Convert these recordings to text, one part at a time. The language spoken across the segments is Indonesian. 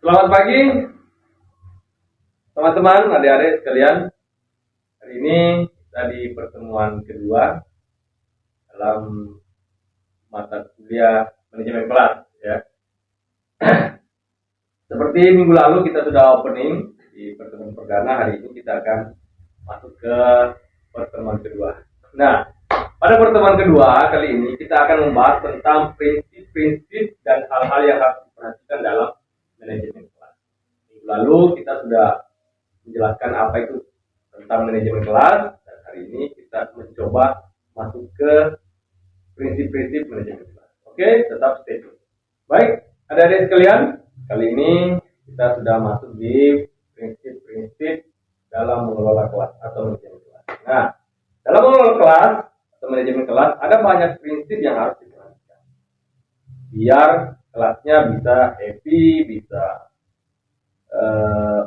Selamat pagi, teman-teman, adik-adik sekalian. Hari ini kita di pertemuan kedua dalam mata kuliah manajemen kelas. Ya. Seperti minggu lalu kita sudah opening di pertemuan perdana, hari ini kita akan masuk ke pertemuan kedua. Nah, pada pertemuan kedua kali ini kita akan membahas tentang prinsip-prinsip dan hal-hal yang harus diperhatikan dalam manajemen kelas. Minggu lalu kita sudah menjelaskan apa itu tentang manajemen kelas, dan hari ini kita mencoba masuk ke prinsip-prinsip manajemen kelas. Oke, tetap stay tune. Baik, adik-adik sekalian, kali ini kita sudah masuk di prinsip-prinsip dalam mengelola kelas atau manajemen kelas. Nah, dalam mengelola kelas atau manajemen kelas ada banyak prinsip yang harus diperhatikan biar kelasnya bisa happy, bisa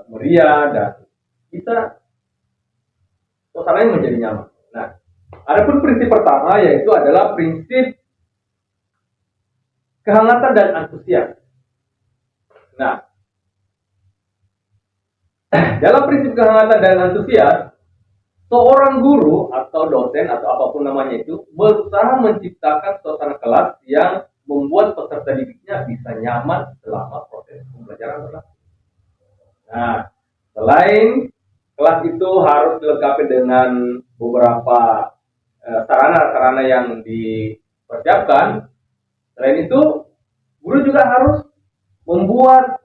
meriah, dan bisa suasananya menjadi nyaman. Nah, adapun prinsip pertama yaitu adalah prinsip kehangatan dan antusias. Nah, dalam prinsip kehangatan dan antusias, seorang guru atau dosen atau apapun namanya itu berusaha menciptakan suasana kelas yang membuat peserta didiknya bisa nyaman selama proses pembelajaran berlangsung. Nah, selain kelas itu harus dilengkapi dengan beberapa sarana-sarana yang dipersiapkan, selain itu guru juga harus membuat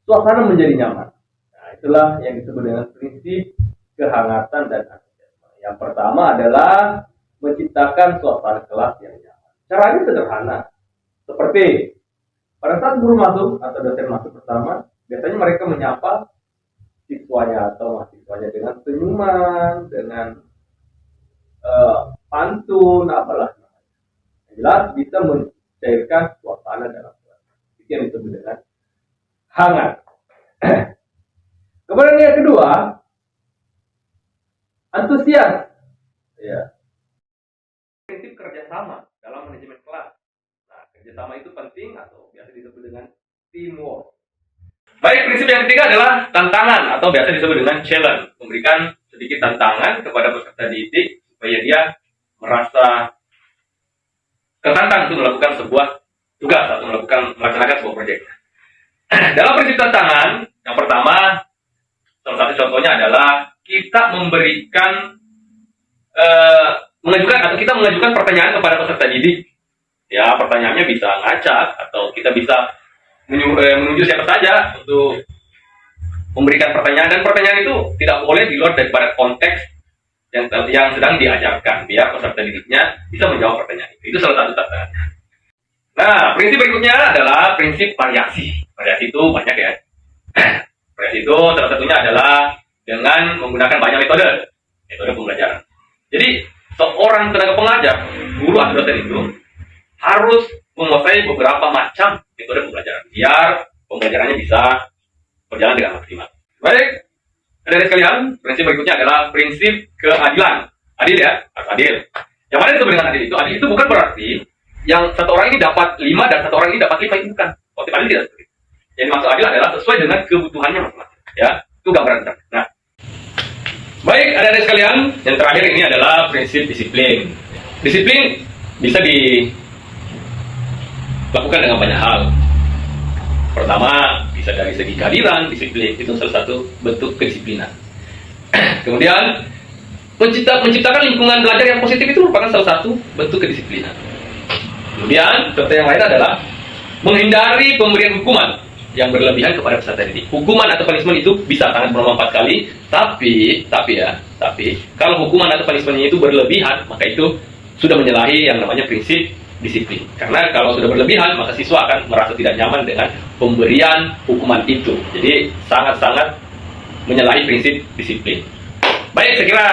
suasana menjadi nyaman. Nah, itulah yang disebut dengan prinsip kehangatan dan antusiasme. Yang pertama adalah menciptakan suasana kelas yang nyaman. Caranya sederhana, seperti pada saat guru masuk atau dosen masuk pertama, biasanya mereka menyapa siswanya atau mahasiswanya dengan senyuman, dengan pantun, apalah. Yang jelas bisa mencairkan suasana dalam kelas. Itu yang disebut dengan hangat. Kemudian yang kedua, antusias. Ya. Prinsip kerjasama dalam manajemen kelas. Nah, kerjasama itu penting atau biasa disebut dengan teamwork. Baik, prinsip yang ketiga adalah tantangan atau biasa disebut dengan challenge. Memberikan sedikit tantangan kepada peserta didik supaya dia merasa tertantang untuk melakukan sebuah tugas atau melaksanakan sebuah proyek. Dalam prinsip tantangan, yang pertama, salah satu contohnya adalah kita mengajukan pertanyaan kepada peserta didik. Ya, pertanyaannya bisa ngacak atau kita bisa menuju siapa saja untuk memberikan pertanyaan, dan pertanyaan itu tidak boleh di luar daripada konteks yang sedang diajarkan, biar peserta didiknya bisa menjawab pertanyaan itu. Itu salah satu tantangan. Nah, prinsip berikutnya adalah prinsip variasi. Variasi itu banyak ya. Variasi itu salah satunya adalah dengan menggunakan banyak metode pembelajaran. Jadi, seorang tenaga pengajar, guru atau dosen itu harus menguasai beberapa macam metode pembelajaran biar pembelajarannya bisa berjalan dengan maksimal. Baik, adik-adik sekalian, prinsip berikutnya adalah prinsip keadilan. Adil ya, harus adil. Yang mana disebut dengan adil itu bukan berarti yang satu orang ini dapat 5 dan satu orang ini dapat 5, itu bukan. Konsep adil tidak seperti itu. Yang dimaksud adil adalah sesuai dengan kebutuhannya masing-masing. Ya, itu gambaran. Nah, baik, adik-adik sekalian, yang terakhir ini adalah prinsip disiplin. Disiplin bisa dilakukan dengan banyak hal. Pertama, bisa dari segi kehadiran, disiplin itu salah satu bentuk kedisiplinan. Kemudian, menciptakan lingkungan belajar yang positif itu merupakan salah satu bentuk kedisiplinan. Kemudian, contoh yang lain adalah menghindari pemberian hukuman yang berlebihan kepada peserta didik. Hukuman atau punishment itu bisa sangat bermanfaat sekali, tapi kalau hukuman atau punishment-nya itu berlebihan, maka itu sudah menyalahi yang namanya prinsip disiplin. Karena kalau sudah berlebihan, maka siswa akan merasa tidak nyaman dengan pemberian hukuman itu. Jadi sangat-sangat menyalahi prinsip disiplin. Baik, saya kira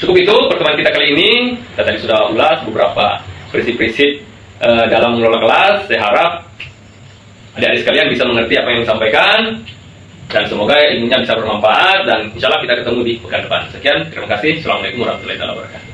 cukup itu pertemuan kita kali ini. Kita tadi sudah ulas beberapa prinsip-prinsip dalam mengelola kelas. Saya harap adik-adik sekalian bisa mengerti apa yang disampaikan, dan semoga ilmunya bisa bermanfaat, dan insya Allah kita ketemu di pekan depan. Sekian, terima kasih. Assalamualaikum warahmatullahi wabarakatuh.